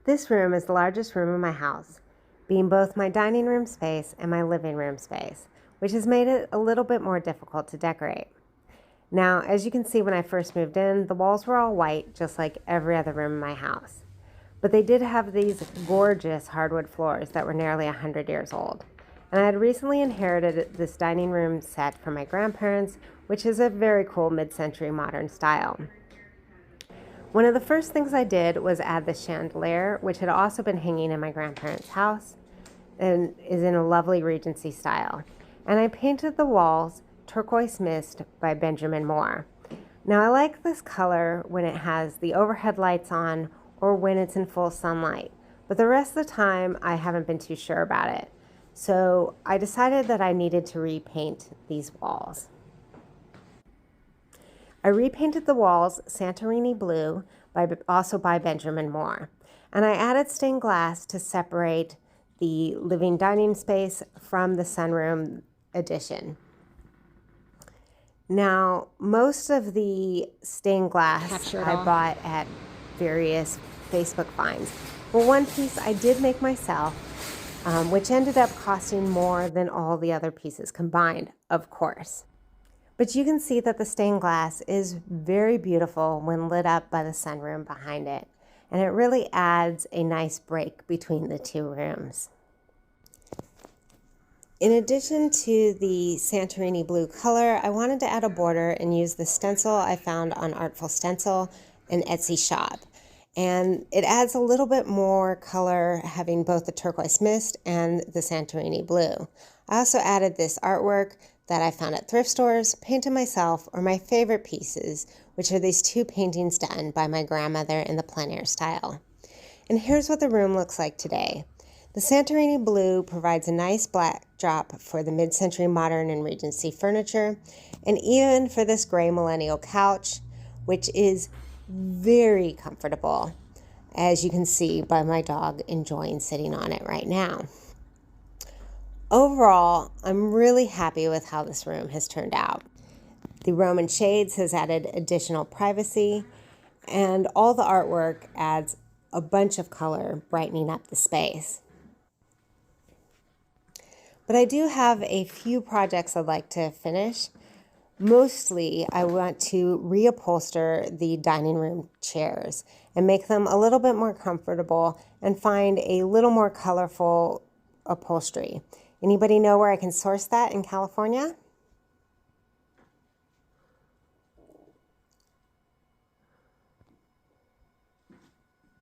This room is the largest room in my house, being both my dining room space and my living room space, which has made it a little bit more difficult to decorate. Now, as you can see, when I first moved in, the walls were all white, just like every other room in my house. But they did have these gorgeous hardwood floors that were nearly 100 years old. And I had recently inherited this dining room set from my grandparents, which is a very cool mid-century modern style. One of the first things I did was add the chandelier, which had also been hanging in my grandparents' house and is in a lovely Regency style. And I painted the walls Turquoise Mist by Benjamin Moore. Now I like this color when it has the overhead lights on or when it's in full sunlight, but the rest of the time I haven't been too sure about it. So I decided that I needed to repaint these walls. I repainted the walls Santorini Blue, also by Benjamin Moore, and I added stained glass to separate the living dining space from the sunroom addition. Now, most of the stained glass I bought at various Facebook finds, but one piece I did make myself, which ended up costing more than all the other pieces combined, of course. But you can see that the stained glass is very beautiful when lit up by the sunroom behind it, and it really adds a nice break between the two rooms. In addition to the Santorini blue color, I wanted to add a border and use the stencil I found on Artful Stencil, an Etsy shop. And it adds a little bit more color having both the Turquoise Mist and the Santorini blue. I also added this artwork that I found at thrift stores, painted myself, or my favorite pieces, which are these two paintings done by my grandmother in the plein air style. And here's what the room looks like today. The Santorini blue provides a nice backdrop for the mid-century modern and Regency furniture, and even for this gray millennial couch, which is very comfortable, as you can see by my dog enjoying sitting on it right now. Overall, I'm really happy with how this room has turned out. The Roman shades has added additional privacy, and all the artwork adds a bunch of color, brightening up the space. But I do have a few projects I'd like to finish. Mostly, I want to reupholster the dining room chairs and make them a little bit more comfortable and find a little more colorful upholstery. Anybody know where I can source that in California?